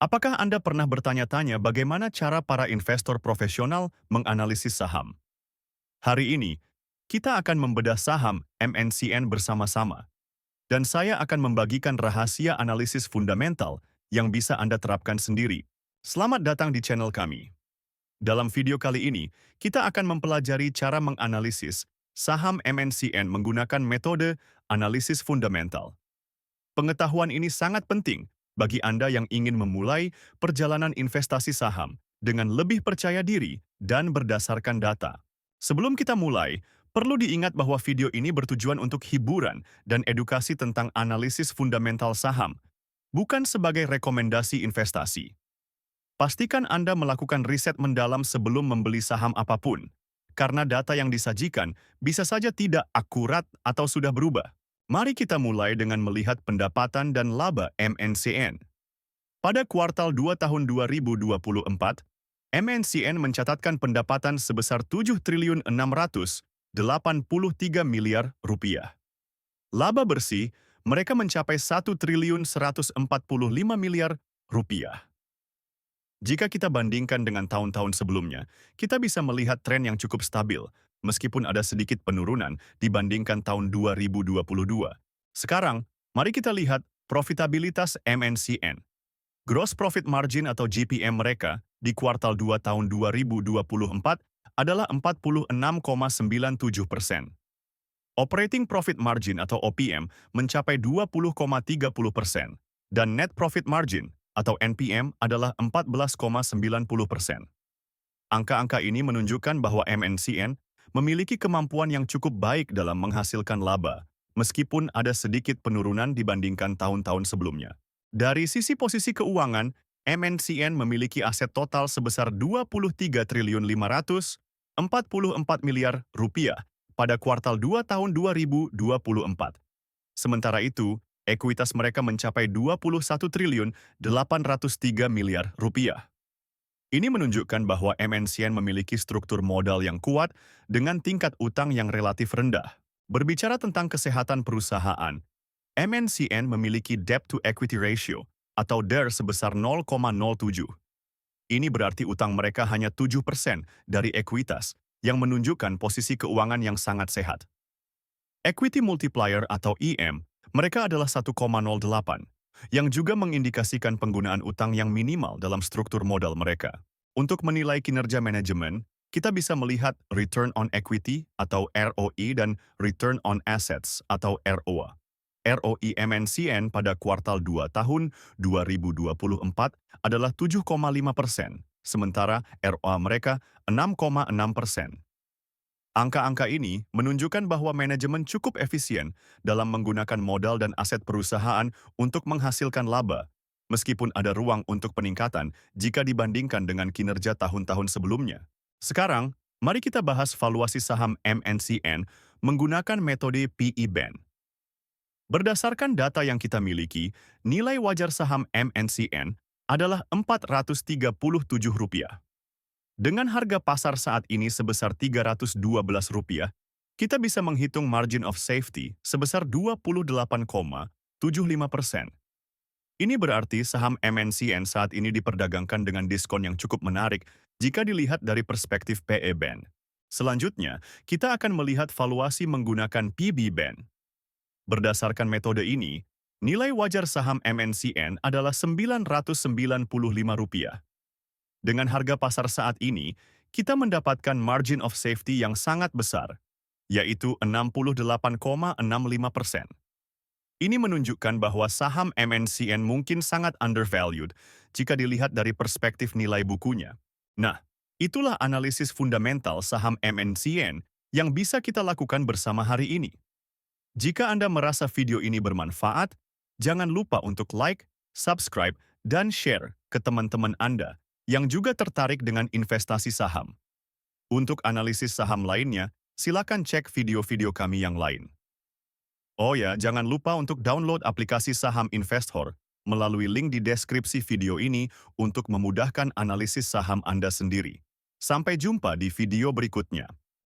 Apakah Anda pernah bertanya-tanya bagaimana cara para investor profesional menganalisis saham? Hari ini, kita akan membedah saham MNCN bersama-sama, dan saya akan membagikan rahasia analisis fundamental yang bisa Anda terapkan sendiri. Selamat datang di channel kami. Dalam video kali ini, kita akan mempelajari cara menganalisis saham MNCN menggunakan metode analisis fundamental. Pengetahuan ini sangat penting bagi Anda yang ingin memulai perjalanan investasi saham dengan lebih percaya diri dan berdasarkan data. Sebelum kita mulai, perlu diingat bahwa video ini bertujuan untuk hiburan dan edukasi tentang analisis fundamental saham, bukan sebagai rekomendasi investasi. Pastikan Anda melakukan riset mendalam sebelum membeli saham apapun, karena data yang disajikan bisa saja tidak akurat atau sudah berubah. Mari kita mulai dengan melihat pendapatan dan laba MNCN. Pada kuartal 2 tahun 2024, MNCN mencatatkan pendapatan sebesar 7.683 miliar rupiah. Laba bersih, mereka mencapai 1.145 miliar rupiah. Jika kita bandingkan dengan tahun-tahun sebelumnya, kita bisa melihat tren yang cukup stabil, meskipun ada sedikit penurunan dibandingkan tahun 2022. Sekarang, mari kita lihat profitabilitas MNCN. Gross Profit Margin atau GPM mereka di kuartal 2 tahun 2024 adalah 46,97%. Operating Profit Margin atau OPM mencapai 20,30%, dan Net Profit Margin atau NPM adalah 14,90%. Angka-angka ini menunjukkan bahwa MNCN memiliki kemampuan yang cukup baik dalam menghasilkan laba, meskipun ada sedikit penurunan dibandingkan tahun-tahun sebelumnya. Dari sisi posisi keuangan, MNCN memiliki aset total sebesar 23.544 miliar rupiah pada kuartal 2 tahun 2024. Sementara itu, ekuitas mereka mencapai 21.803 miliar rupiah. Ini menunjukkan bahwa MNCN memiliki struktur modal yang kuat dengan tingkat utang yang relatif rendah. Berbicara tentang kesehatan perusahaan, MNCN memiliki debt to equity ratio atau DER sebesar 0,07. Ini berarti utang mereka hanya 7% dari ekuitas, yang menunjukkan posisi keuangan yang sangat sehat. Equity multiplier atau EM mereka adalah 1,08, yang juga mengindikasikan penggunaan utang yang minimal dalam struktur modal mereka. Untuk menilai kinerja manajemen, kita bisa melihat Return on Equity atau ROE dan Return on Assets atau ROA. ROE MNCN pada kuartal 2 tahun 2024 adalah 7,5%, sementara ROA mereka 6,6%. Angka-angka ini menunjukkan bahwa manajemen cukup efisien dalam menggunakan modal dan aset perusahaan untuk menghasilkan laba, meskipun ada ruang untuk peningkatan jika dibandingkan dengan kinerja tahun-tahun sebelumnya. Sekarang, mari kita bahas valuasi saham MNCN menggunakan metode PE Band. Berdasarkan data yang kita miliki, nilai wajar saham MNCN adalah Rp437. Dengan harga pasar saat ini sebesar Rp312, kita bisa menghitung margin of safety sebesar 28,75%. Ini berarti saham MNCN saat ini diperdagangkan dengan diskon yang cukup menarik jika dilihat dari perspektif PE Band. Selanjutnya, kita akan melihat valuasi menggunakan PB Band. Berdasarkan metode ini, nilai wajar saham MNCN adalah Rp995. Dengan harga pasar saat ini, kita mendapatkan margin of safety yang sangat besar, yaitu 68,65%. Ini menunjukkan bahwa saham MNCN mungkin sangat undervalued jika dilihat dari perspektif nilai bukunya. Nah, itulah analisis fundamental saham MNCN yang bisa kita lakukan bersama hari ini. Jika Anda merasa video ini bermanfaat, jangan lupa untuk like, subscribe, dan share ke teman-teman Anda yang juga tertarik dengan investasi saham. Untuk analisis saham lainnya, silakan cek video-video kami yang lain. Oh ya, jangan lupa untuk download aplikasi Saham Investor melalui link di deskripsi video ini untuk memudahkan analisis saham Anda sendiri. Sampai jumpa di video berikutnya.